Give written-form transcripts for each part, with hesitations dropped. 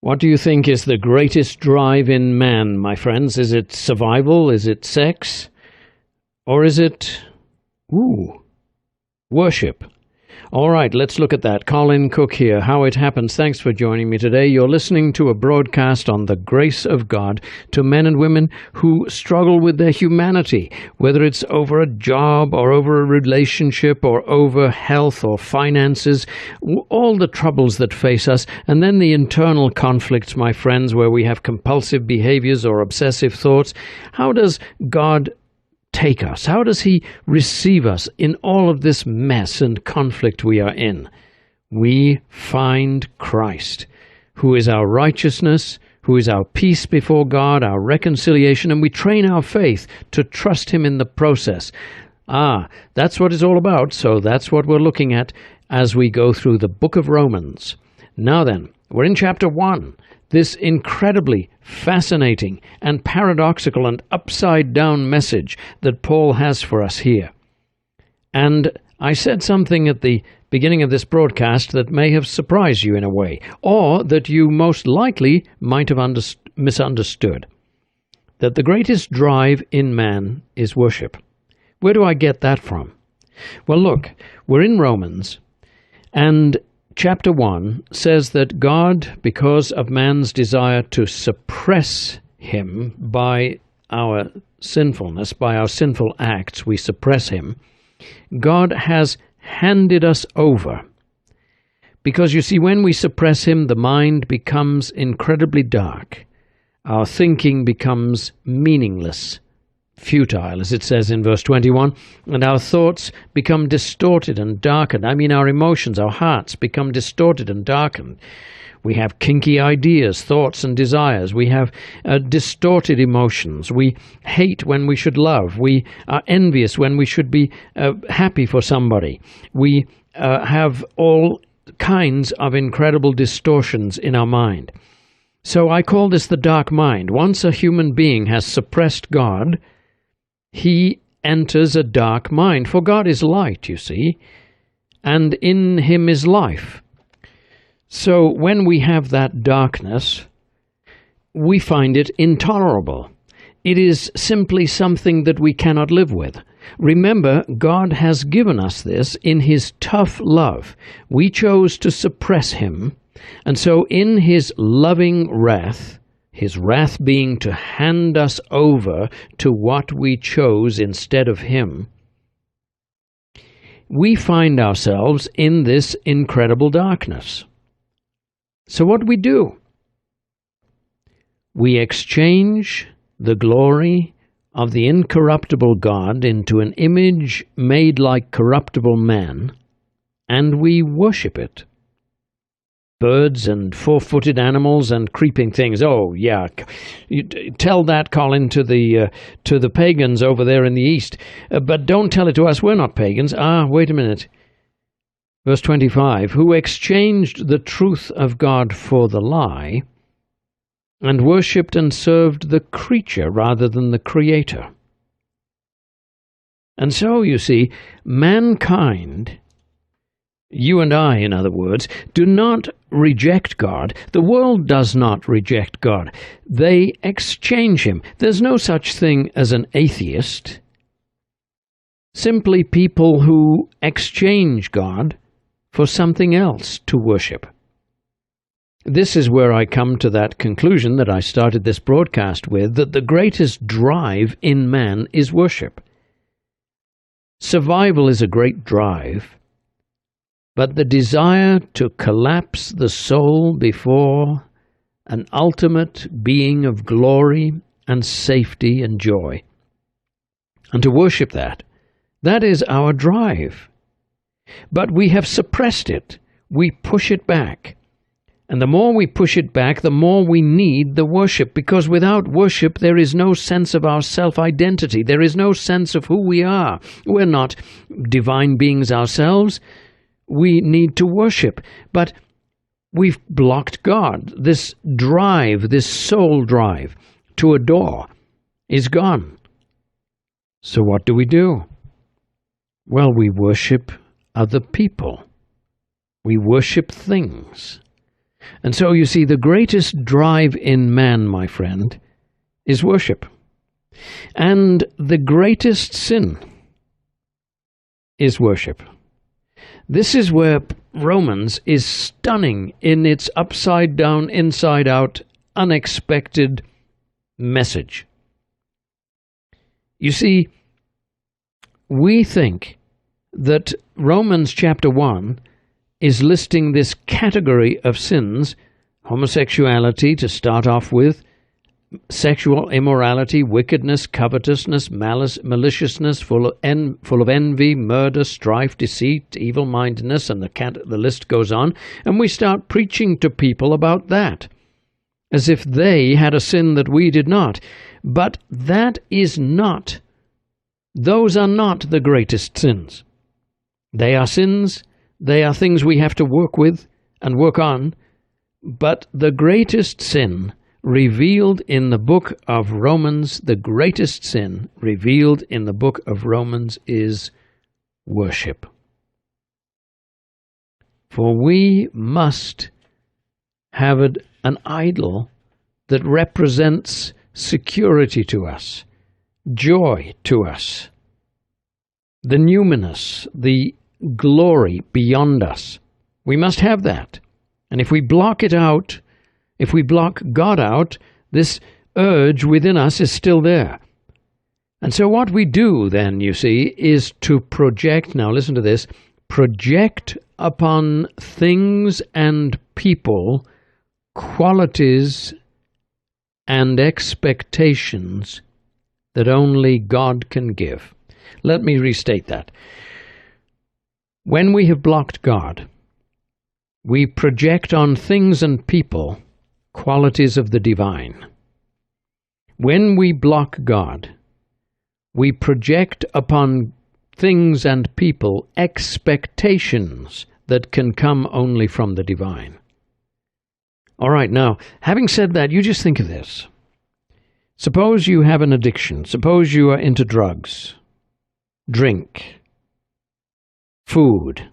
What do you think is the greatest drive in man, my friends? Is it survival? Is it sex? Or is it, worship? All right, let's look at that. Colin Cook here, How It Happens. Thanks for joining me today. You're listening to a broadcast on the grace of God to men and women who struggle with their humanity, whether it's over a job or over a relationship or over health or finances, all the troubles that face us, and then the internal conflicts, my friends, where we have compulsive behaviors or obsessive thoughts. How does God take us? How does he receive us in all of this mess and conflict we are in? We find Christ, who is our righteousness, who is our peace before God, our reconciliation, and we train our faith to trust him in the process. That's what it's all about, so that's what we're looking at as we go through the book of Romans. Now then, we're in chapter 1. This incredibly fascinating and paradoxical and upside-down message that Paul has for us here. And I said something at the beginning of this broadcast that may have surprised you in a way, or that you most likely might have misunderstood. That the greatest drive in man is worship. Where do I get that from? Well, look, we're in Romans, and Chapter 1 says that God, because of man's desire to suppress him by our sinfulness, by our sinful acts, we suppress him, God has handed us over. Because you see, when we suppress him, the mind becomes incredibly dark. Our thinking becomes meaningless, futile, as it says in verse 21, and our thoughts become distorted and darkened. I mean, our emotions, our hearts become distorted and darkened. We have kinky ideas, thoughts, and desires. We have distorted emotions. We hate when we should love. We are envious when we should be happy for somebody. We have all kinds of incredible distortions in our mind. So I call this the dark mind. Once a human being has suppressed God, he enters a dark mind. For God is light, you see, and in him is life. So when we have that darkness, we find it intolerable. It is simply something that we cannot live with. Remember, God has given us this in his tough love. We chose to suppress him, and so in his loving wrath, his wrath being to hand us over to what we chose instead of him, we find ourselves in this incredible darkness. So what do? We exchange the glory of the incorruptible God into an image made like corruptible man, and we worship it. Birds and four-footed animals and creeping things. Oh, yeah. You tell that, Colin, to the pagans over there in the East. But don't tell it to us. We're not pagans. Wait a minute. Verse 25, who exchanged the truth of God for the lie, and worshipped and served the creature rather than the Creator. And so, you see, mankind, you and I, in other words, do not reject God. The world does not reject God. They exchange him. There's no such thing as an atheist. Simply people who exchange God for something else to worship. This is where I come to that conclusion that I started this broadcast with, that the greatest drive in man is worship. Survival is a great drive, but the desire to collapse the soul before an ultimate being of glory and safety and joy, and to worship that is our drive. But we have suppressed it. We push it back. And the more we push it back, the more we need the worship, because without worship there is no sense of our self-identity. There is no sense of who we are. We're not divine beings ourselves. We need to worship. But we've blocked God. This drive, this soul drive to adore is gone. So what do? Well, we worship other people. We worship things. And so you see, the greatest drive in man, my friend, is worship. And the greatest sin is worship. This is where Romans is stunning in its upside down, inside out, unexpected message. You see, we think that Romans chapter 1 is listing this category of sins: homosexuality to start off with, sexual immorality, wickedness, covetousness, malice, maliciousness, full of envy, murder, strife, deceit, evil-mindedness, and the list goes on. And we start preaching to people about that, as if they had a sin that we did not. But those are not the greatest sins. They are sins, they are things we have to work with and work on, but the greatest sin revealed in the book of Romans, the greatest sin revealed in the book of Romans is worship. For we must have an idol that represents security to us, joy to us, the numinous, the glory beyond us. We must have that. And if we block it out, if we block God out, this urge within us is still there. And so what we do then, you see, is to project, now listen to this, project upon things and people qualities and expectations that only God can give. Let me restate that. When we have blocked God, we project on things and people qualities of the divine. When we block God, we project upon things and people expectations that can come only from the divine. All right, now, having said that, you just think of this. Suppose you have an addiction. Suppose you are into drugs, drink, food,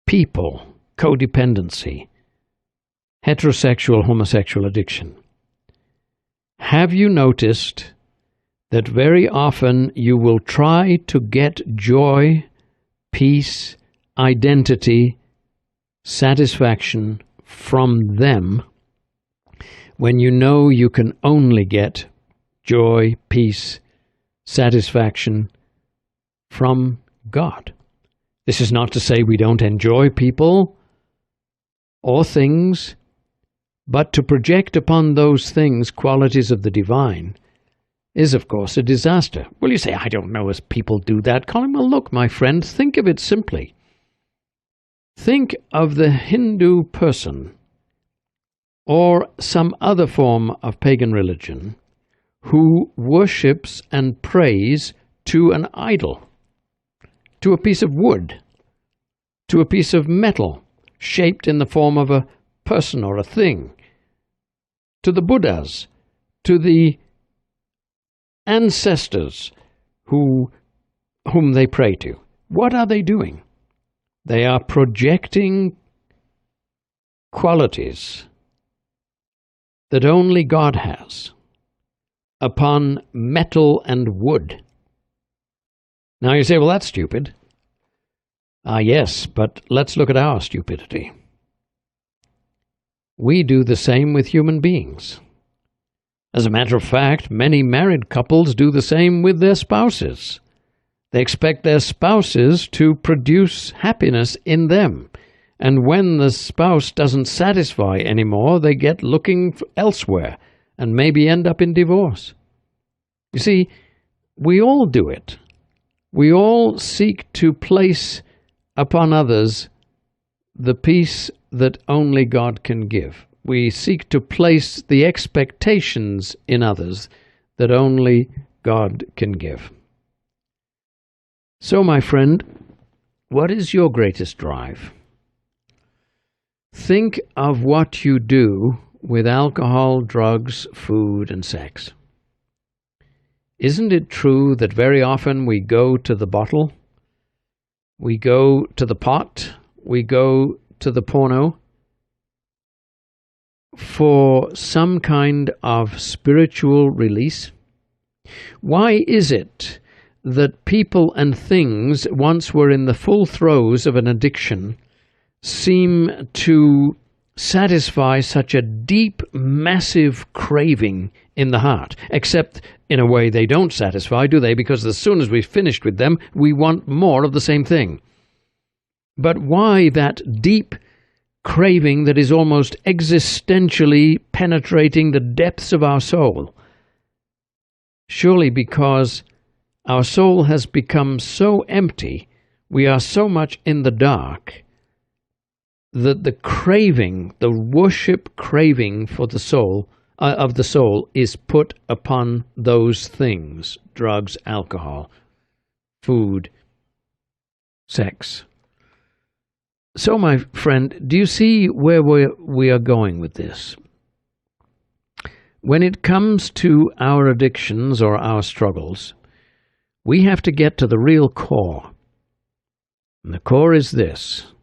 people, codependency, heterosexual, homosexual addiction. Have you noticed that very often you will try to get joy, peace, identity, satisfaction from them when you know you can only get joy, peace, satisfaction from God? This is not to say we don't enjoy people or things, but to project upon those things qualities of the divine is, of course, a disaster. Well, you say, I don't know as people do that. Colin, well, look, my friend, think of it simply. Think of the Hindu person or some other form of pagan religion who worships and prays to an idol, to a piece of wood, to a piece of metal shaped in the form of a person or a thing, to the Buddhas, to the ancestors whom they pray to. What are they doing? They are projecting qualities that only God has upon metal and wood. Now you say, well, that's stupid. Yes, but let's look at our stupidity. We do the same with human beings. As a matter of fact, many married couples do the same with their spouses. They expect their spouses to produce happiness in them. And when the spouse doesn't satisfy anymore, they get looking elsewhere and maybe end up in divorce. You see, we all do it. We all seek to place upon others the peace that only God can give. We seek to place the expectations in others that only God can give. So, my friend, what is your greatest drive? Think of what you do with alcohol, drugs, food, and sex. Isn't it true that very often we go to the bottle, we go to the pot, we go to the porno, for some kind of spiritual release? Why is it that people and things once were in the full throes of an addiction seem to satisfy such a deep, massive craving in the heart? Except in a way they don't satisfy, do they? Because as soon as we've finished with them, we want more of the same thing. But why that deep craving that is almost existentially penetrating the depths of our soul? Surely because our soul has become so empty, we are so much in the dark, that the craving, the worship craving for the soul, of the soul, is put upon those things: drugs, alcohol, food, sex. So, my friend, do you see where we are going with this? When it comes to our addictions or our struggles, we have to get to the real core. And the core is this: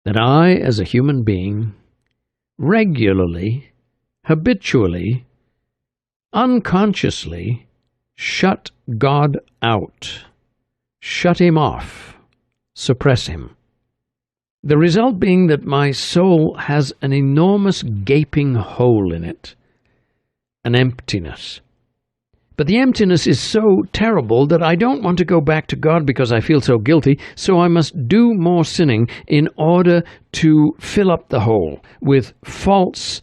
that I, as a human being, regularly, habitually, unconsciously shut God out, shut Him off, suppress Him. The result being that my soul has an enormous gaping hole in it, an emptiness. But the emptiness is so terrible that I don't want to go back to God because I feel so guilty, so I must do more sinning in order to fill up the hole with false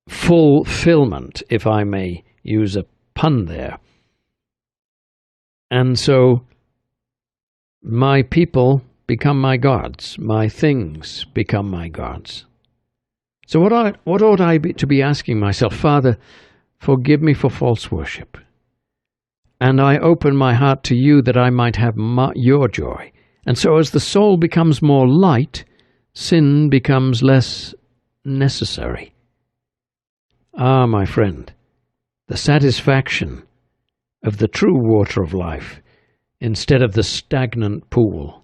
fulfillment, if I may use a pun there. And so my people become my gods, my things become my gods. So what ought I to be asking myself? Father, forgive me for false worship, and I open my heart to you that I might have your joy. And so as the soul becomes more light, sin becomes less necessary. Ah, my friend, the satisfaction of the true water of life instead of the stagnant pool.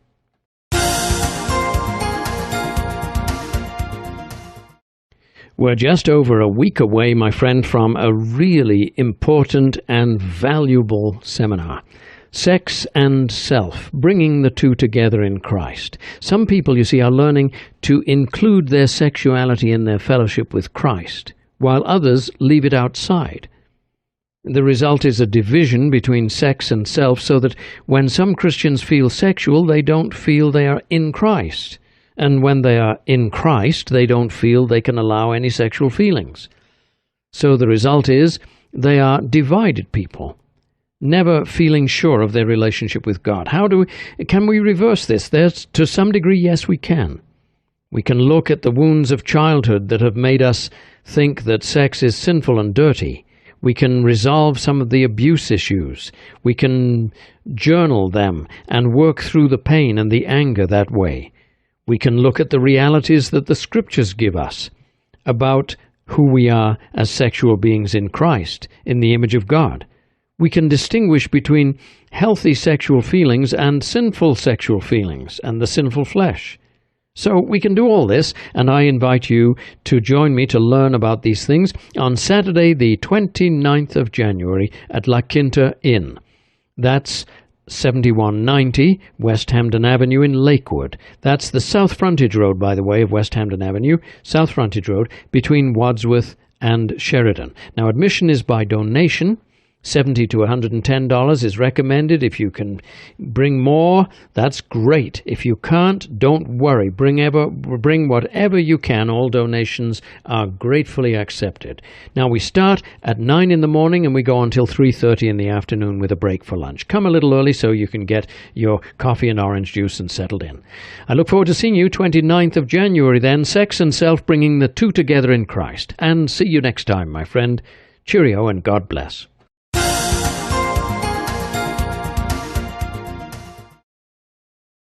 We're just over a week away, my friend, from a really important and valuable seminar. Sex and Self, bringing the two together in Christ. Some people, you see, are learning to include their sexuality in their fellowship with Christ, while others leave it outside. The result is a division between sex and self, so that when some Christians feel sexual, they don't feel they are in Christ. And when they are in Christ, they don't feel they can allow any sexual feelings. So the result is they are divided people, never feeling sure of their relationship with God. Can we reverse this? To some degree, yes, we can. We can look at the wounds of childhood that have made us think that sex is sinful and dirty. We can resolve some of the abuse issues. We can journal them and work through the pain and the anger that way. We can look at the realities that the Scriptures give us about who we are as sexual beings in Christ, in the image of God. We can distinguish between healthy sexual feelings and sinful sexual feelings and the sinful flesh. So we can do all this, and I invite you to join me to learn about these things on Saturday, the 29th of January at La Quinta Inn. That's 7190 West Hampden Avenue in Lakewood. That's the South Frontage Road, by the way, of West Hampden Avenue, South Frontage Road, between Wadsworth and Sheridan. Now, admission is by donation. $70 to $110 is recommended. If you can bring more, that's great. If you can't, don't worry. Bring whatever you can. All donations are gratefully accepted. Now, we start at 9 in the morning and we go until 3:30 in the afternoon with a break for lunch. Come a little early so you can get your coffee and orange juice and settled in. I look forward to seeing you 29th of January then. Sex and Self, bringing the two together in Christ. And see you next time, my friend. Cheerio and God bless.